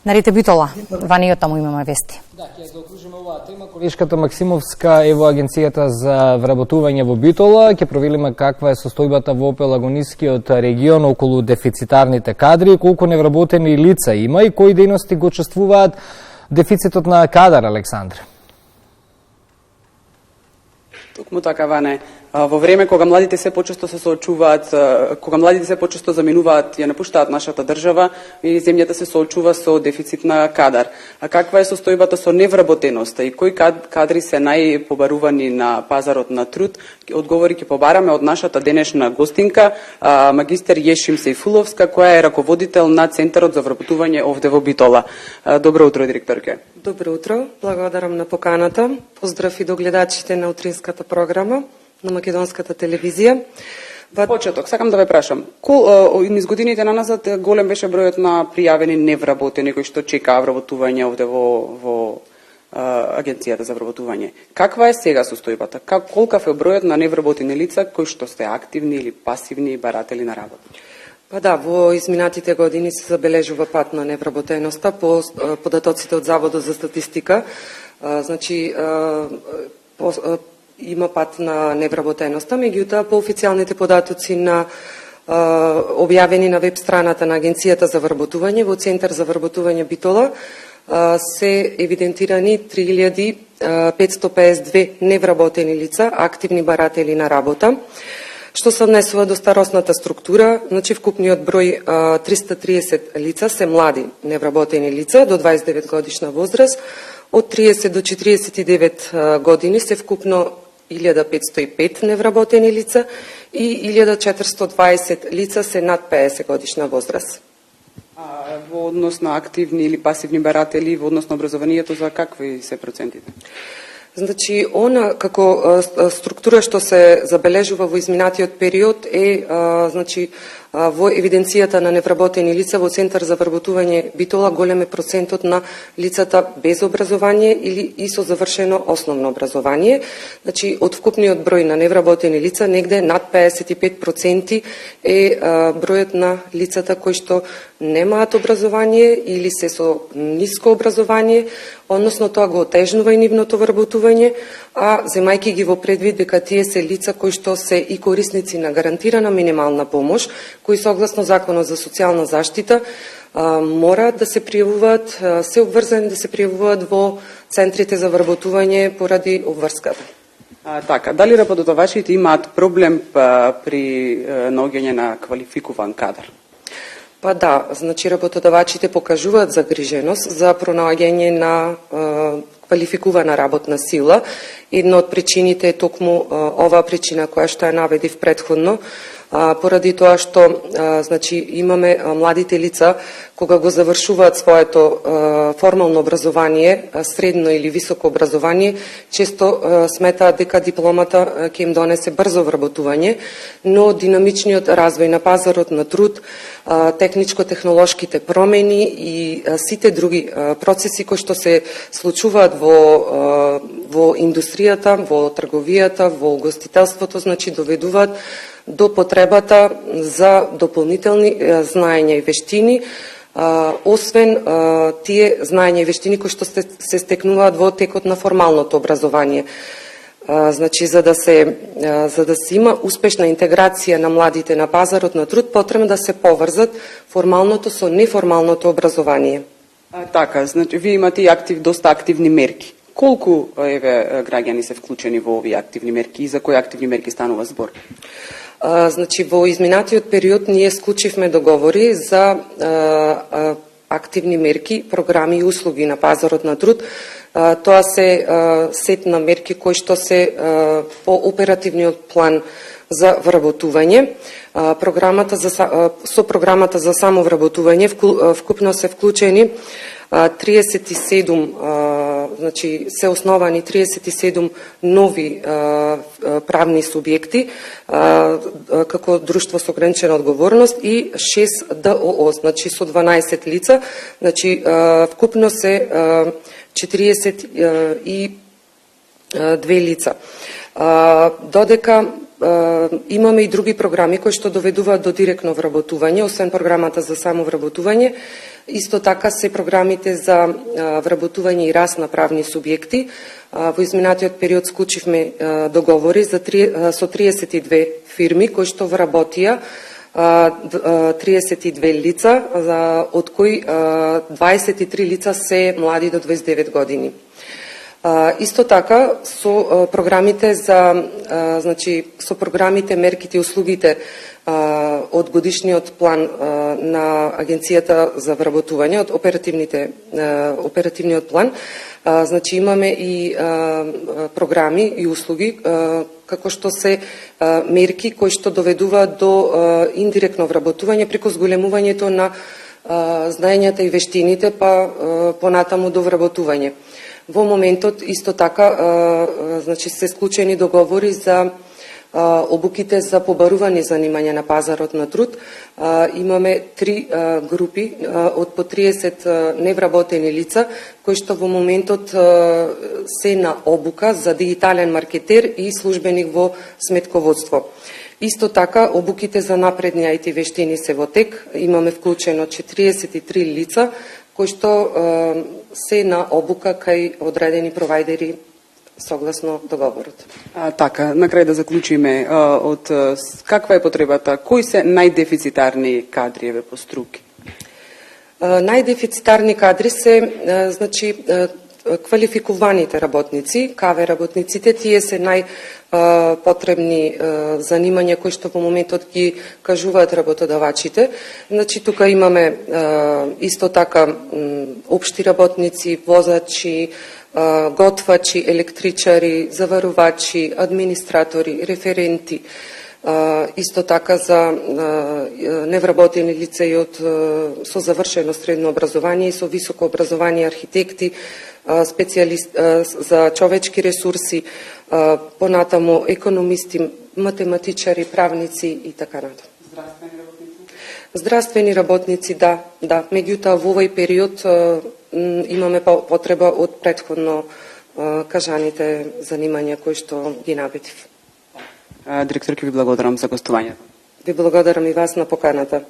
Нарите Битола, вани од таму имаме вести. Да, ќе заокружиме оваа тема. Колешката Максимовска е во Агенцијата за вработување во Битола. Ќе провериме каква е состојбата во Пелагонискиот регион околу дефицитарните кадри, колку невработени лица има и кои дејности го чувствуваат дефицитот на кадар, Александр. Токму така, Ване. Во време кога младите се почесто се соочуваат, кога младите се почесто заминуваат, ја напуштаат нашата држава и земјата се соочува со дефицит на кадар. А каква е состојбата со невработеноста и кои кадри се најпобарувани на пазарот на труд? Одговори ќе побараме од нашата денешна гостинка, магистер Јешим Сејфуловска, која е раководител на Центарот за вработување овде во Битола. Добро утро, директорке. Добро утро, благодарам на поканата. Поздрав и до гледачите на утринската програма на Македонската телевизија. Почеток, сакам да ве прашам. Низ годините наназад голем беше бројот на пријавени невработени кои што чекаа вработување овде во Агенцијата за вработување. Каква е сега состојбата? Колкав е бројот на невработени лица кои што сте активни или пасивни баратели на работа? Па да, во изминатите години се забележува пат на невработеноста по податоците од Заводот за статистика. Има пат на невработеноста, меѓутоа по официјалните податоци на објавени на веб страната на Агенцијата за вработување во Центар за вработување Битола се евидентирани 3552 невработени лица, активни баратели на работа, што се однесува до старосната структура. Значи вкупниот број 330 лица се млади невработени лица до 29 годишна возраст, од 30 до 49 години се вкупно 1505 невработени лица и 1420 лица се над 50 годишна возраст. Во однос на активни или пасивни баратели, во однос на образованието, за какви се процентите? Значи, она како структура што се забележува во изминатиот период е во евиденцијата на невработени лица во Центар за вработување Битола голем е процентот на лицата без образование или и со завршено основно образование. Значи, од вкупниот број на невработени лица негде над 55% е бројот на лицата кои што немаат образование или се со ниско образование, односно тоа го отежнува и нивното вработување, а земајќи ги во предвид дека тие се лица кои што се и корисници на гарантирана минимална помош, кои согласно Законот за социјална заштита мораат да се пријавуваат, се обврзани да се пријавуваат во центрите за вработување поради обврската. Така, дали работодавачите имаат проблем при наоѓање на квалификуван кадар? Па да, значи работодавачите покажуваат загриженост за пронаоѓање на квалификувана работна сила. Една од причините е токму оваа причина која што ја наведив претходно, поради тоа што имаме младите лица кога го завршуваат своето формално образование, средно или високо образование, често сметаат дека дипломата ќе им донесе брзо вработување, но динамичниот развој на пазарот на труд, техничко-технолошките промени и сите други процеси кои што се случуваат во индустријата, во трговијата, во угостителството, значи доведуваат до потребата за дополнителни знаења и вештини, освен тие знаења и вештини кои што се стекнуваат во текот на формалното образование. Значи, за да се има успешна интеграција на младите на пазарот на труд, потребно да се поврзат формалното со неформалното образование. Така, значи, вие имате доста активни мерки. Колку граѓани се вклучени во овие активни мерки и за кои активни мерки станува збор? Значи, во изминатиот период ние склучивме договори за активни мерки, програми и услуги на пазарот на труд. Тоа се сет на мерки кои што се по оперативниот план за вработување. Со програмата за самовработување вкупно се вклучени 37, значи се основани 37 нови правни субјекти како друштво со ограничена одговорност и 6 ДОО, значи со 12 лица, значи вкупно се 42 лица. Додека имаме и други програми кои што доведуваат до директно вработување, освен програмата за самовработување. Исто така се програмите за вработување и раст на правни субјекти. Во изминатиот период склучивме договори со 32 фирми кои што вработија 32 лица, од кои 23 лица се млади до 29 години. Исто така со програмите со програмите, мерките и услугите од годишниот план на Агенцијата за вработување, од оперативниот план, имаме и програми и услуги како што се мерки кои што доведуваат до индиректно вработување преку зголемувањето на знаењата и вештините, па понатаму до вработување. Во моментот исто така се склучени договори за обуките за побарувани занимања на пазарот на труд. Имаме 3 групи од по 30 невработени лица кои што во моментот се на обука за дигитален маркетер и службеник во сметководство. Исто така обуките за напредни IT вештини се во тек. Имаме вклучено 43 лица кои што се на обука кај одредени провајдери согласно договорот. Така, на крај да заклучиме, од каква е потребата, кои се најдефицитарни кадри по струки? Најдефицитарни кадри се квалификуваните работници, КВ работниците, тие се најпотребни занимања кои што во моментот ги кажуваат работодавачите. Тука имаме исто така општи работници, возачи, готвачи, електричари, заварувачи, администратори, референти, исто така за невработени лица и со завршено средно образование и со високо образование, архитекти, за човечки ресурси, понатаму економисти, математичари, правници и така натаму. Здравствени работници, да. Меѓутоа во овој период имаме потреба од претходно кажаните занимања кои што ги набедив. Директор, ќе ви благодарам за гостувањето. Ви благодарам и вас на поканата.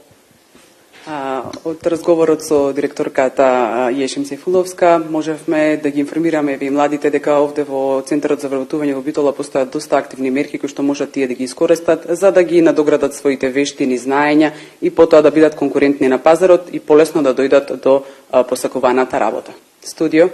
Од разговорот со директорката Јешим Сейфуловска можевме да ги информираме ви младите дека овде во Центарот за вработување во Битола постојат доста активни мерки кои што можат тие да ги искористат за да ги надоградат своите вештини, знаења и потоа да бидат конкурентни на пазарот и полесно да дојдат до посакуваната работа. Студио